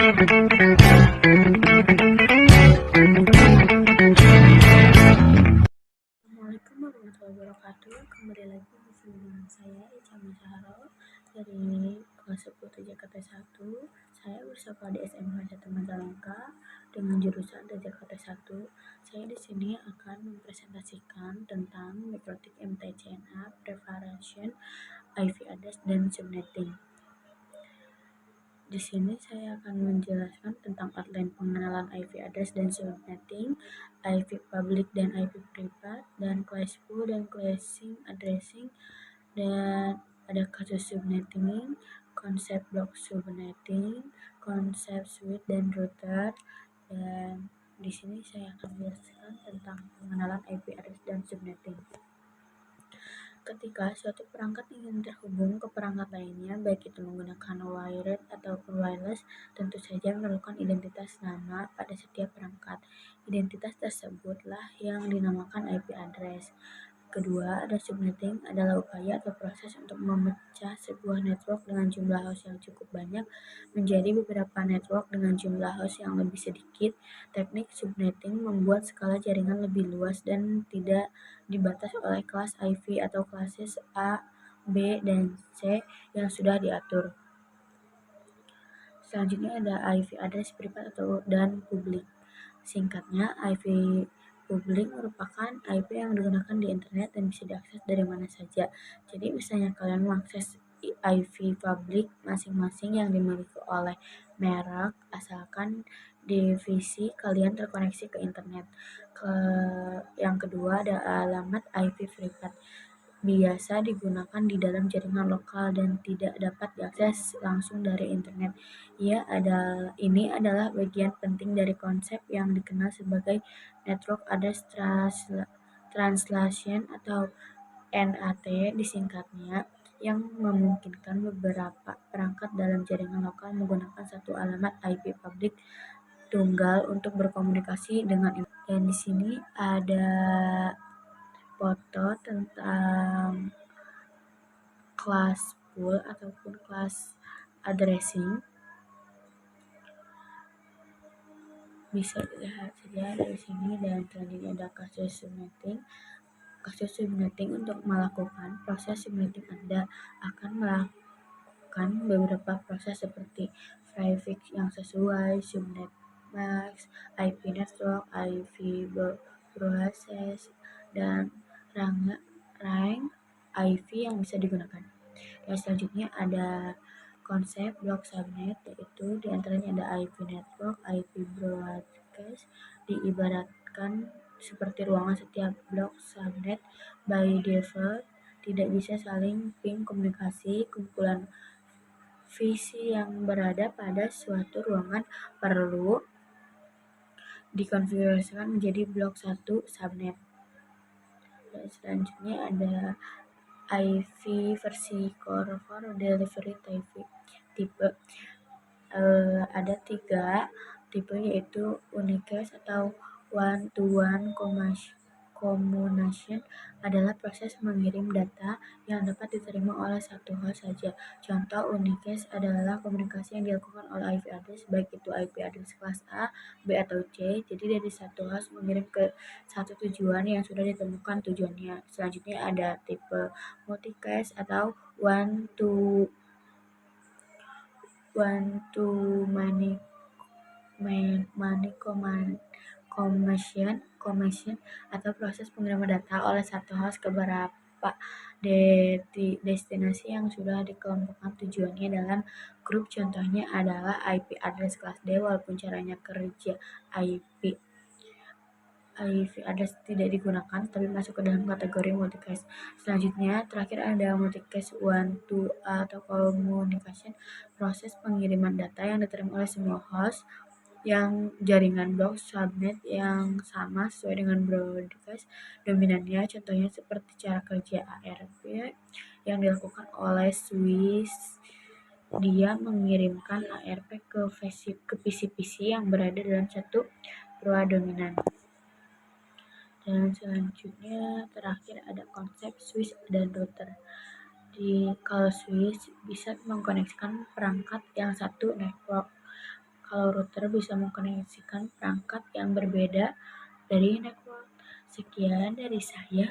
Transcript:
Assalamualaikum warahmatullahi wabarakatuh. Kembali lagi bersama dengan saya Ica Mazaharo dari kelas 10 TJKT 1. Saya bersama di SMA 1 Majalengka dengan jurusan TJKT 1. Saya di sini akan mempresentasikan tentang mikrotik mTCNA, preparation, IV address, dan subnetting. Di sini saya akan menjelaskan tentang outline pengenalan IP address dan subnetting, IP public dan IP private, dan classful dan classing addressing, dan ada kasus subnetting, konsep block subnetting, konsep switch dan router, dan di sini saya akan menjelaskan tentang pengenalan IP address dan subnetting. Ketika suatu perangkat ingin terhubung ke perangkat lainnya, baik itu menggunakan wired ataupun wireless, tentu saja memerlukan identitas nama pada setiap perangkat. Identitas tersebutlah yang dinamakan IP address. Kedua, ada subnetting adalah upaya atau proses untuk memecah sebuah network dengan jumlah host yang cukup banyak menjadi beberapa network dengan jumlah host yang lebih sedikit. Teknik subnetting membuat skala jaringan lebih luas dan tidak dibatas oleh kelas IV atau klasis A, B, dan C yang sudah diatur. Selanjutnya ada IP address privat dan publik. Singkatnya, IP publik merupakan IP yang digunakan di internet dan bisa diakses dari mana saja. Jadi misalnya kalian mengakses IP publik masing-masing yang dimiliki oleh merek, asalkan divisi kalian terkoneksi ke internet. Yang kedua ada alamat IP privat. Biasa digunakan di dalam jaringan lokal dan tidak dapat diakses langsung dari internet. Ini adalah bagian penting dari konsep yang dikenal sebagai Network Address Translation atau NAT disingkatnya, yang memungkinkan beberapa perangkat dalam jaringan lokal menggunakan satu alamat IP publik tunggal untuk berkomunikasi dengan internet. Dan di sini ada foto tentang kelas pool ataupun kelas addressing. Bisa dilihat saja dari sini, dan selanjutnya ada kasus subnetting. Kasus subnetting untuk melakukan proses subnetting Anda akan melakukan beberapa proses seperti prefix yang sesuai, subnet mask, IP network, IP process, dan rank IP yang bisa digunakan. Dan selanjutnya ada konsep blok subnet, yaitu diantaranya ada IP network, IP broadcast, diibaratkan seperti ruangan. Setiap blok subnet by default tidak bisa saling ping komunikasi. Kumpulan visi yang berada pada suatu ruangan perlu dikonfigurasikan menjadi blok 1 subnet. Dan selanjutnya ada IV versi core for delivery tipe. Ada 3 tipe, yaitu unicast atau one-to-one communication adalah proses mengirim data yang dapat diterima oleh satu host saja. Contoh unicast adalah komunikasi yang dilakukan oleh IP address, baik itu IP address kelas A, B, atau C. Jadi dari satu host mengirim ke satu tujuan yang sudah ditemukan tujuannya. Selanjutnya ada tipe multicast atau one to many communication atau proses pengiriman data oleh satu host ke beberapa destinasi yang sudah dikelompokkan tujuannya dalam grup. Contohnya adalah IP address kelas D, walaupun caranya kerja IP address tidak digunakan, tapi masuk ke dalam kategori multicast. Selanjutnya, terakhir ada multicast one-to atau communication, proses pengiriman data yang diterima oleh semua host yang jaringan blok subnet yang sama sesuai dengan broadcast dominannya. Contohnya seperti cara kerja ARP yang dilakukan oleh Swiss. Dia mengirimkan ARP ke PC-PC yang berada dalam satu row dominan. Dan selanjutnya terakhir ada konsep switch dan router. Kalau switch bisa mengkoneksikan perangkat yang satu network. kalau router bisa mengkoneksikan perangkat yang berbeda dari network. Sekian dari saya.